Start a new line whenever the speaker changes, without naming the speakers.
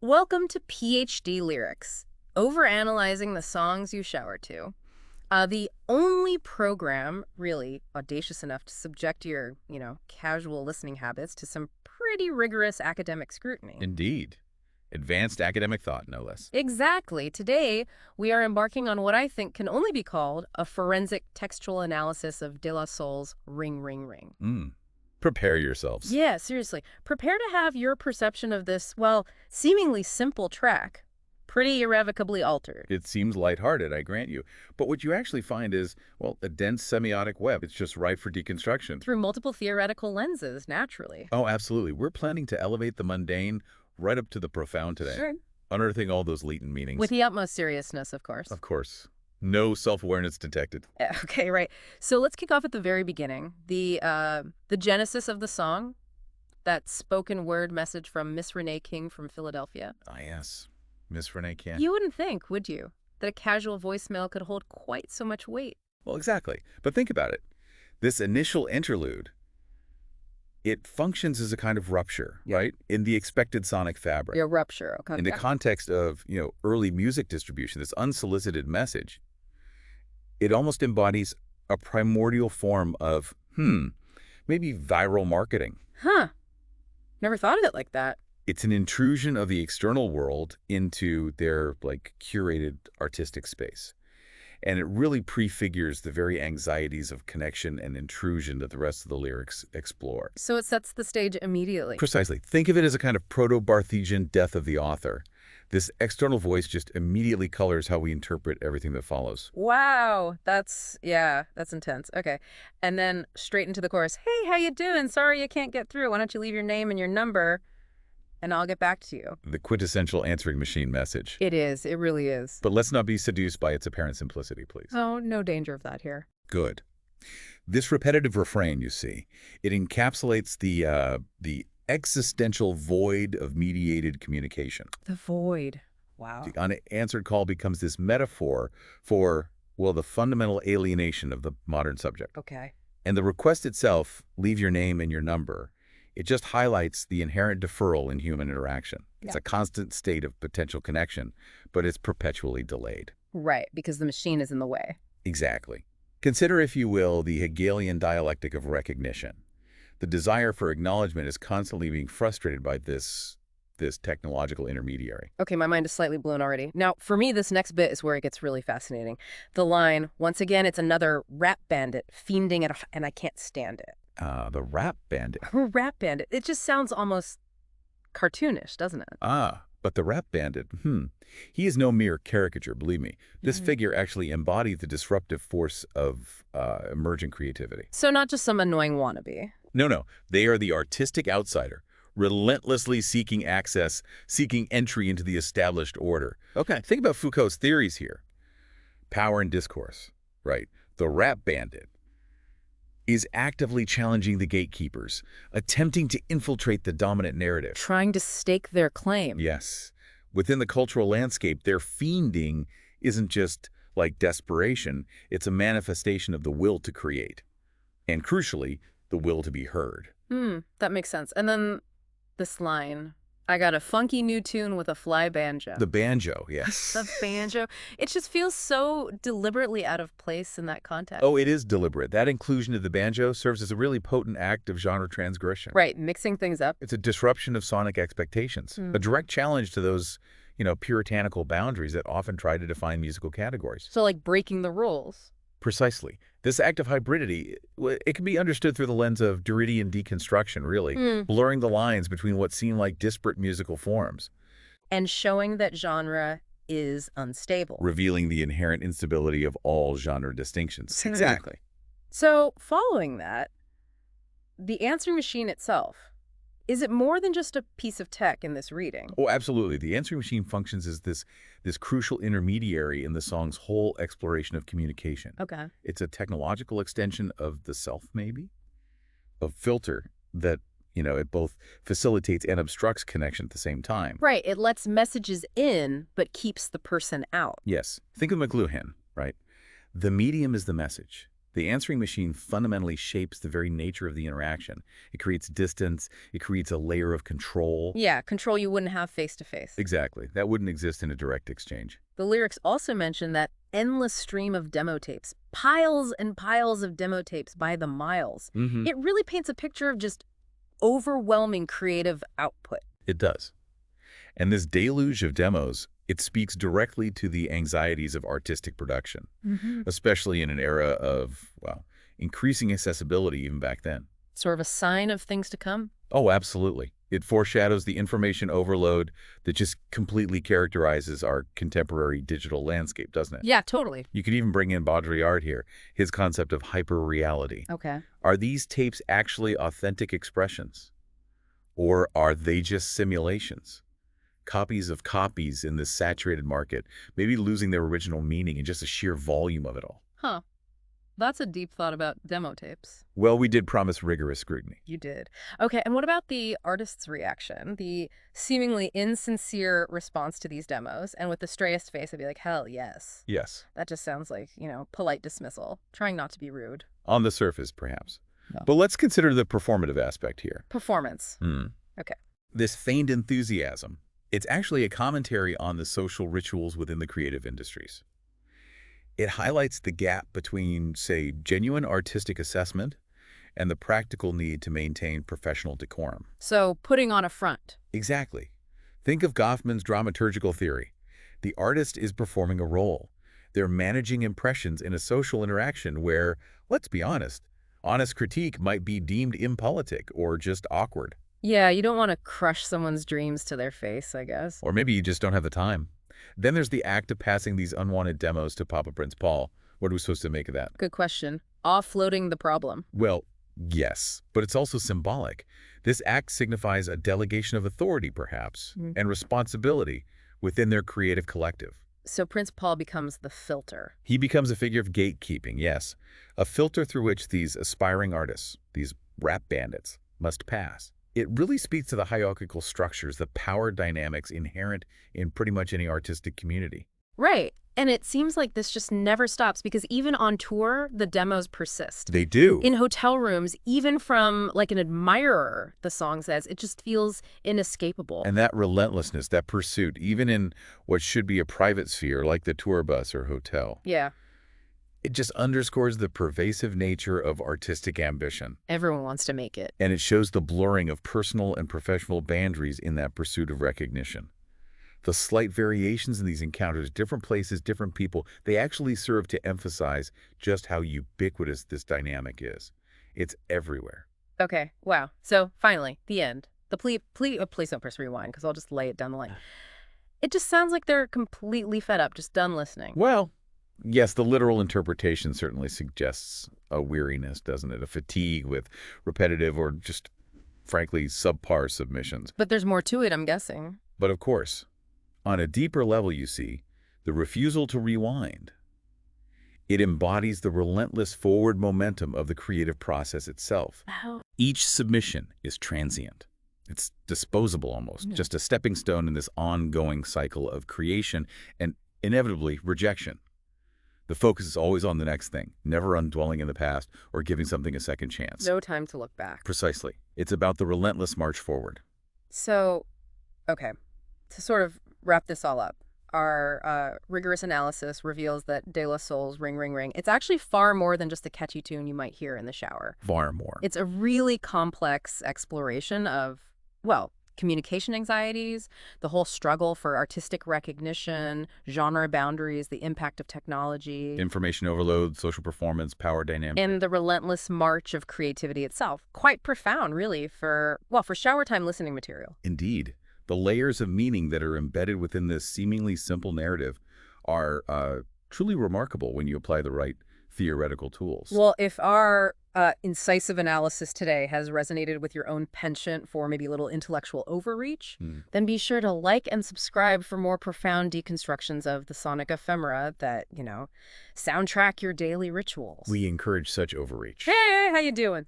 Welcome to PhD Lyrics, overanalyzing the songs you shower to. The only program really audacious enough to subject your, casual listening habits to some pretty rigorous academic scrutiny.
Indeed. Advanced academic thought, no less.
Exactly. Today, we are embarking on what I think can only be called a forensic textual analysis of De La Soul's Ring, Ring, Ring.
Prepare yourselves.
Yeah, seriously. Prepare to have your perception of this, well, seemingly simple track pretty irrevocably altered.
It seems lighthearted, I grant you. But what you actually find is, well, a dense semiotic web. It's just ripe for deconstruction.
Through multiple theoretical lenses, naturally.
Oh, absolutely. We're planning to elevate the mundane right up to the profound today.
Sure.
Unearthing all those latent meanings.
With the utmost seriousness, of course.
Of course. No self-awareness detected.
Yeah, okay, right. So let's kick off at the very beginning. The genesis of the song, that spoken word message from Miss Renee King from Philadelphia.
Ah, yes. Miss Renee King.
You wouldn't think, would you, that a casual voicemail could hold quite so much weight?
Well, exactly. But think about it. This initial interlude, it functions as a kind of rupture, right? In the expected sonic fabric.
Your rupture, okay.
In the context of, early music distribution, this unsolicited message, it almost embodies a primordial form of, maybe viral marketing.
Huh. Never thought of it like that.
It's an intrusion of the external world into their, curated artistic space. And it really prefigures the very anxieties of connection and intrusion that the rest of the lyrics explore.
So it sets the stage immediately.
Precisely. Think of it as a kind of proto-Barthesian death of the author. This external voice just immediately colors how we interpret everything that follows.
Wow, that's intense. Okay. And then straight into the chorus. Hey, how you doing? Sorry you can't get through. Why don't you leave your name and your number and I'll get back to you.
The quintessential answering machine message.
It is. It really is.
But let's not be seduced by its apparent simplicity, please.
Oh, no danger of that here.
Good. This repetitive refrain, you see, it encapsulates the existential void of mediated communication.
The void. Wow.
The unanswered call becomes this metaphor for, well, the fundamental alienation of the modern subject.
Okay.
And the request itself, leave your name and your number, it just highlights the inherent deferral in human interaction. It's a constant state of potential connection, but it's perpetually delayed.
Right, because the machine is in the way.
Exactly. Consider, if you will, the Hegelian dialectic of recognition. The desire for acknowledgement is constantly being frustrated by this technological intermediary.
Okay, my mind is slightly blown already. Now, for me, this next bit is where it gets really fascinating. The line, once again, it's another rap bandit fiending and I can't stand it.
The rap bandit.
Rap bandit. It just sounds almost cartoonish, doesn't it?
But the rap bandit, he is no mere caricature, believe me. This figure actually embodied the disruptive force of emergent creativity.
So not just some annoying wannabe.
No. They are the artistic outsider, relentlessly seeking access, seeking entry into the established order. Okay, think about Foucault's theories here. Power and discourse, right? The rap bandit is actively challenging the gatekeepers, attempting to infiltrate the dominant narrative.
Trying to stake their claim.
Yes. Within the cultural landscape, their fiending isn't just like desperation, it's a manifestation of the will to create. And crucially, the will to be heard.
That makes sense. And then this line, I got a funky new tune with a fly banjo.
The banjo, yes.
The banjo. It just feels so deliberately out of place in that context.
Oh, it is deliberate. That inclusion of the banjo serves as a really potent act of genre transgression.
Right, mixing things up.
It's a disruption of sonic expectations, a direct challenge to those, puritanical boundaries that often try to define musical categories.
So like breaking the rules.
Precisely. This act of hybridity, it can be understood through the lens of Derridean deconstruction, really, blurring the lines between what seem like disparate musical forms.
And showing that genre is unstable.
Revealing the inherent instability of all genre distinctions. Exactly.
So following that, the answering machine itself, is it more than just a piece of tech in this reading?
Oh, absolutely. The answering machine functions as this crucial intermediary in the song's whole exploration of communication.
Okay.
It's a technological extension of the self, maybe? A filter that, it both facilitates and obstructs connection at the same time.
Right. It lets messages in, but keeps the person out.
Yes. Think of McLuhan, right? The medium is the message. The answering machine fundamentally shapes the very nature of the interaction. It creates distance. It creates a layer of control.
Yeah, control you wouldn't have face to face.
Exactly. That wouldn't exist in a direct exchange.
The lyrics also mention that endless stream of demo tapes, piles and piles of demo tapes by the miles. It really paints a picture of just overwhelming creative output.
It does. And this deluge of demos, it speaks directly to the anxieties of artistic production, especially in an era of, well, increasing accessibility even back then.
Sort of a sign of things to come.
Oh, absolutely. It foreshadows the information overload that just completely characterizes our contemporary digital landscape, doesn't it?
Yeah, totally.
You could even bring in Baudrillard here, his concept of hyper-reality.
Okay.
Are these tapes actually authentic expressions? Or are they just simulations? Copies of copies in this saturated market, maybe losing their original meaning in just the sheer volume of it all.
Huh. That's a deep thought about demo tapes.
Well, we did promise rigorous scrutiny.
You did. Okay, and what about the artist's reaction? The seemingly insincere response to these demos, and with the straighest face, I'd be like, hell yes.
Yes.
That just sounds like, polite dismissal, trying not to be rude.
On the surface, perhaps.
No.
But let's consider the performative aspect here.
Performance. Okay.
This feigned enthusiasm, it's actually a commentary on the social rituals within the creative industries. It highlights the gap between, say, genuine artistic assessment and the practical need to maintain professional decorum.
So, putting on a front.
Exactly. Think of Goffman's dramaturgical theory. The artist is performing a role. They're managing impressions in a social interaction where, let's be honest critique might be deemed impolitic or just awkward.
Yeah, you don't want to crush someone's dreams to their face, I guess.
Or maybe you just don't have the time. Then there's the act of passing these unwanted demos to Papa Prince Paul. What are we supposed to make of that?
Good question. Offloading the problem.
Well, yes, but it's also symbolic. This act signifies a delegation of authority, perhaps, and responsibility within their creative collective.
So Prince Paul becomes the filter.
He becomes a figure of gatekeeping, yes, a filter through which these aspiring artists, these rap bandits, must pass. It really speaks to the hierarchical structures, the power dynamics inherent in pretty much any artistic community.
Right. And it seems like this just never stops because even on tour, the demos persist.
They do.
In hotel rooms, even from like an admirer, the song says, it just feels inescapable.
And that relentlessness, that pursuit, even in what should be a private sphere like the tour bus or hotel.
Yeah.
It just underscores the pervasive nature of artistic ambition.
Everyone wants to make it.
And it shows the blurring of personal and professional boundaries in that pursuit of recognition. The slight variations in these encounters, different places, different people, they actually serve to emphasize just how ubiquitous this dynamic is. It's everywhere.
Okay, wow. So finally, the end. The please don't press rewind because I'll just lay it down the line. It just sounds like they're completely fed up, just done listening.
Well, yes, the literal interpretation certainly suggests a weariness, doesn't it? A fatigue with repetitive or just, frankly, subpar submissions.
But there's more to it, I'm guessing.
But of course, on a deeper level, you see, the refusal to rewind. It embodies the relentless forward momentum of the creative process itself.
Oh.
Each submission is transient. It's disposable almost, just a stepping stone in this ongoing cycle of creation and inevitably rejection. The focus is always on the next thing, never on dwelling in the past or giving something a second chance.
No time to look back.
Precisely. It's about the relentless march forward.
So, okay, to sort of wrap this all up, our rigorous analysis reveals that De La Soul's Ring, Ring, Ring, it's actually far more than just a catchy tune you might hear in the shower.
Far more.
It's a really complex exploration of, well, communication anxieties, the whole struggle for artistic recognition, genre boundaries, the impact of technology.
Information overload, social performance, power dynamics.
And the relentless march of creativity itself. Quite profound, really, for shower time listening material.
Indeed. The layers of meaning that are embedded within this seemingly simple narrative are truly remarkable when you apply the right theoretical tools.
Well, if our incisive analysis today has resonated with your own penchant for maybe a little intellectual overreach, then be sure to like and subscribe for more profound deconstructions of the sonic ephemera that, soundtrack your daily rituals.
We encourage such overreach.
Hey, how you doing?